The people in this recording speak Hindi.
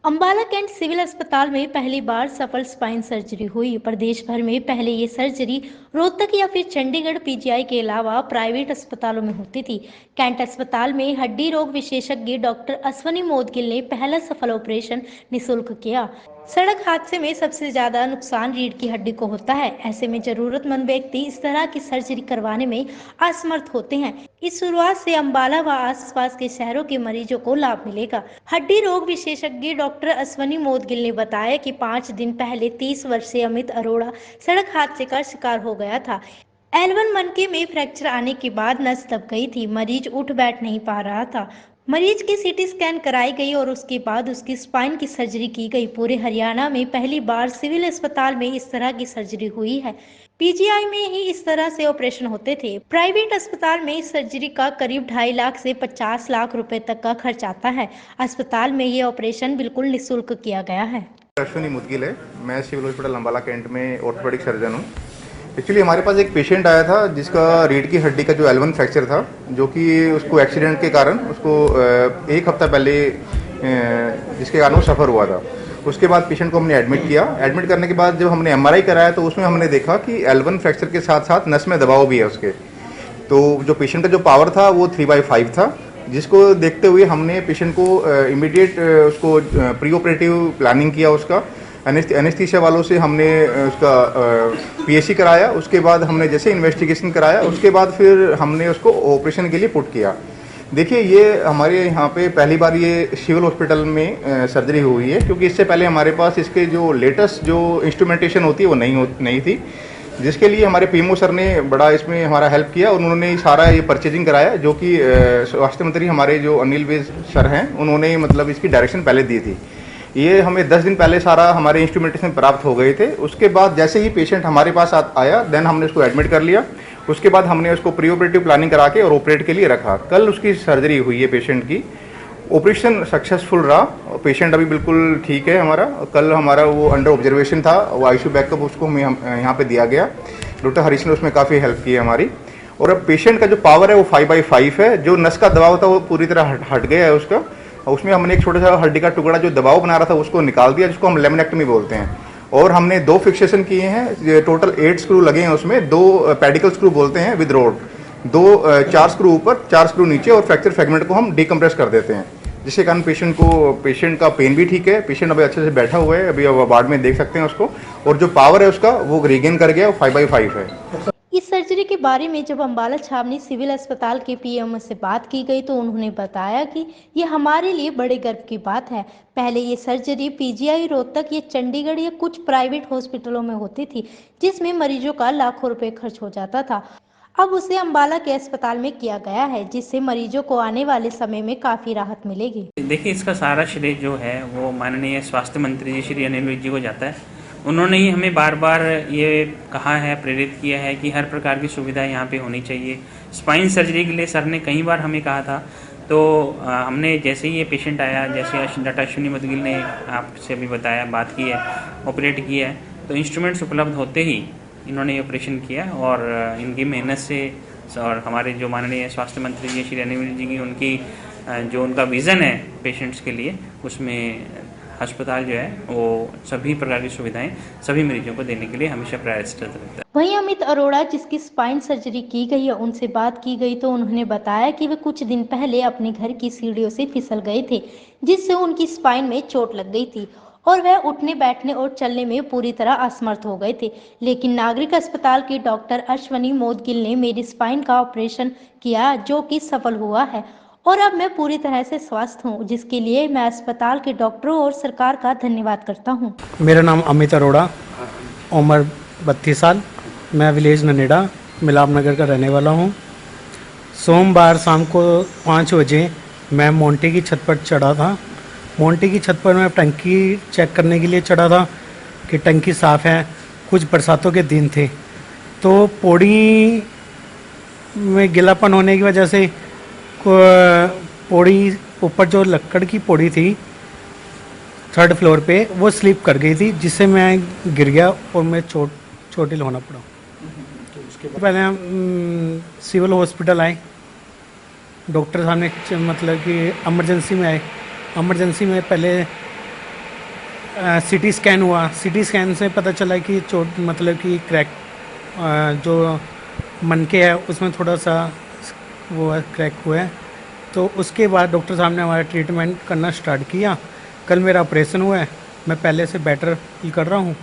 अंबाला कैंट सिविल अस्पताल में पहली बार सफल स्पाइन सर्जरी हुई। प्रदेश भर में पहले ये सर्जरी रोहतक या फिर चंडीगढ़ पीजीआई के अलावा प्राइवेट अस्पतालों में होती थी। कैंट अस्पताल में हड्डी रोग विशेषज्ञ डॉक्टर अश्वनी मोदगिल ने पहला सफल ऑपरेशन निःशुल्क किया। सड़क हादसे में सबसे ज्यादा नुकसान रीढ़ की हड्डी को होता है। ऐसे में जरूरतमंद व्यक्ति इस तरह की सर्जरी करवाने में असमर्थ होते हैं। इस शुरुआत से अंबाला व आसपास के शहरों के मरीजों को लाभ मिलेगा। हड्डी रोग विशेषज्ञ डॉक्टर अश्वनी मोदगिल ने बताया कि 5 दिन पहले 30 वर्षीय अमित अरोड़ा सड़क हादसे का शिकार हो गया था। L1 मनके में फ्रैक्चर आने के बाद नस दब गई थी। मरीज उठ बैठ नहीं पा रहा था। मरीज की सीटी स्कैन कराई गई और उसके बाद उसकी स्पाइन की सर्जरी की गई। पूरे हरियाणा में पहली बार सिविल अस्पताल में इस तरह की सर्जरी हुई है। पीजीआई में ही इस तरह से ऑपरेशन होते थे। प्राइवेट अस्पताल में इस सर्जरी का करीब 2.5 लाख से 50 लाख रुपए तक का खर्च आता है। अस्पताल में ये ऑपरेशन बिल्कुल निःशुल्क किया गया है। अश्विनी मुदगिल है। मैं सिविल हॉस्पिटल अंबाला कैंट में ऑर्थोपेडिक सर्जन हूँ। एक्चुअली हमारे पास एक पेशेंट आया था जिसका रीढ़ की हड्डी का जो L1 फ्रैक्चर था, जो कि उसको एक्सीडेंट के कारण उसको एक हफ्ता पहले जिसके कारण वो सफ़र हुआ था। उसके बाद पेशेंट को हमने एडमिट किया। एडमिट करने के बाद जब हमने MRI कराया तो उसमें हमने देखा कि L1 फ्रैक्चर के साथ साथ नस में दबाव भी है उसके। तो जो पेशेंट का जो पावर था वो 3/5 था, जिसको देखते हुए हमने पेशेंट को इमीडिएट उसको प्री ऑपरेटिव प्लानिंग किया। उसका एनेस्थीसिया वालों से हमने उसका PAC कराया। उसके बाद हमने जैसे इन्वेस्टिगेशन कराया, उसके बाद फिर हमने उसको ऑपरेशन के लिए पुट किया। देखिए, ये हमारे यहाँ पे पहली बार ये सिविल हॉस्पिटल में सर्जरी हुई है, क्योंकि इससे पहले हमारे पास इसके जो लेटेस्ट जो इंस्ट्रूमेंटेशन होती है वो नहीं थी, जिसके लिए हमारे PMO सर ने बड़ा इसमें हमारा हेल्प किया और उन्होंने सारा ये परचेजिंग कराया, जो कि स्वास्थ्य मंत्री हमारे जो अनिल विज सर हैं, उन्होंने मतलब इसकी डायरेक्शन पहले दी थी। ये हमें 10 दिन पहले सारा हमारे इंस्ट्रूमेंटेशन प्राप्त हो गए थे। उसके बाद जैसे ही पेशेंट हमारे पास आया, देन हमने उसको एडमिट कर लिया। उसके बाद हमने उसको प्री ऑपरेटिव प्लानिंग करा के और ऑपरेट के लिए रखा। कल उसकी सर्जरी हुई है पेशेंट की। ऑपरेशन सक्सेसफुल रहा। पेशेंट अभी बिल्कुल ठीक है हमारा। कल हमारा वो अंडर ऑब्जर्वेशन था, वो ICU बैकअप उसको हमें यहाँ पे दिया गया। डॉक्टर हरीश ने उसमें काफ़ी हेल्प की है हमारी। और अब पेशेंट का जो पावर है वो 5/5 है। जो नस का दबाव था वो पूरी तरह हट गया है उसका। उसमें हमने एक छोटा सा हड्डी का टुकड़ा जो दबाव बना रहा था उसको निकाल दिया, जिसको हम लेमिनेक्टमी बोलते हैं। और हमने 2 फिक्सेशन किए हैं। टोटल 8 स्क्रू लगे हैं उसमें। 2 पेडिकल स्क्रू बोलते हैं विद रोड। 4 स्क्रू ऊपर, 4 स्क्रू नीचे, और फ्रैक्चर फ्रेगमेंट को हम डिकम्प्रेस कर देते हैं, जिसके कारण पेशेंट का पेन भी ठीक है। पेशेंट अभी अच्छे से बैठा हुआ है, अभी वार्ड में देख सकते हैं उसको। और जो पावर है उसका वो रिगेन कर गया, वो 5/5 है। इस सर्जरी के बारे में जब अंबाला छावनी सिविल अस्पताल के PMO से बात की गई तो उन्होंने बताया कि ये हमारे लिए बड़े गर्व की बात है। पहले ये सर्जरी पीजीआई रोहतक या चंडीगढ़ या कुछ प्राइवेट हॉस्पिटलों में होती थी, जिसमें मरीजों का लाखों रुपए खर्च हो जाता था। अब उसे अंबाला के अस्पताल में किया गया है, जिससे मरीजों को आने वाले समय में काफी राहत मिलेगी। देखिए, इसका सारा श्रेय जो है वो माननीय स्वास्थ्य मंत्री जी श्री अनिल विज जी को जाता है। उन्होंने ही हमें बार बार ये कहा है, प्रेरित किया है कि हर प्रकार की सुविधा यहाँ पे होनी चाहिए। स्पाइन सर्जरी के लिए सर ने कई बार हमें कहा था, तो हमने जैसे ही ये पेशेंट आया, जैसे डॉक्टर अश्विनी मुदगिल ने आपसे अभी बताया, बात की है, ऑपरेट किया है, तो इंस्ट्रूमेंट्स उपलब्ध होते ही इन्होंने ये ऑपरेशन किया। और इनकी मेहनत से और हमारे जो माननीय स्वास्थ्य मंत्री जी श्री अनिल विज जी की उनकी जो उनका विज़न है पेशेंट्स के लिए, उसमें अस्पताल जो है वो सभी प्रकार की सुविधाएं सभी मरीजों को देने के लिए हमेशा प्रयासरत रहता है। वहीं अमित अरोड़ा जिसकी स्पाइन सर्जरी की गई है, उनसे बात की गई तो उन्होंने बताया कि वे कुछ दिन पहले अपने घर की सीढ़ियों से फिसल गए थे, जिससे उनकी स्पाइन में चोट लग गई थी और वह उठने बैठने और चलने में पूरी तरह असमर्थ हो गए थे। लेकिन नागरिक अस्पताल के डॉक्टर अश्वनी मोदगिल ने मेरी स्पाइन का ऑपरेशन किया, जो कि सफल हुआ है और अब मैं पूरी तरह से स्वस्थ हूँ, जिसके लिए मैं अस्पताल के डॉक्टरों और सरकार का धन्यवाद करता हूँ। मेरा नाम अमित अरोड़ा, उम्र 32 साल। मैं विलेज ननेड़ा मिलाप नगर का रहने वाला हूँ। सोमवार शाम को 5 बजे मैं मोंटी की छत पर चढ़ा था। मोंटी की छत पर मैं टंकी चेक करने के लिए चढ़ा था कि टंकी साफ़ है। कुछ बरसातों के दिन थे, तो पौड़ी में गिलापन होने की वजह से पौड़ी ऊपर जो लकड़ की पौड़ी थी 3rd फ्लोर पे, वो स्लिप कर गई थी, जिससे मैं गिर गया और मैं चोटिल होना पड़ा। तो पहले हम सिविल हॉस्पिटल आए। डॉक्टर साहब ने मतलब कि इमरजेंसी में आए। इमरजेंसी में पहले सिटी स्कैन हुआ, सिटी स्कैन से पता चला कि चोट मतलब कि क्रैक जो मनके है उसमें थोड़ा सा वो है क्रैक हुआ है। तो उसके बाद डॉक्टर साहब ने हमारा ट्रीटमेंट करना स्टार्ट किया। कल मेरा ऑपरेशन हुआ है, मैं पहले से बेटर फील कर रहा हूँ।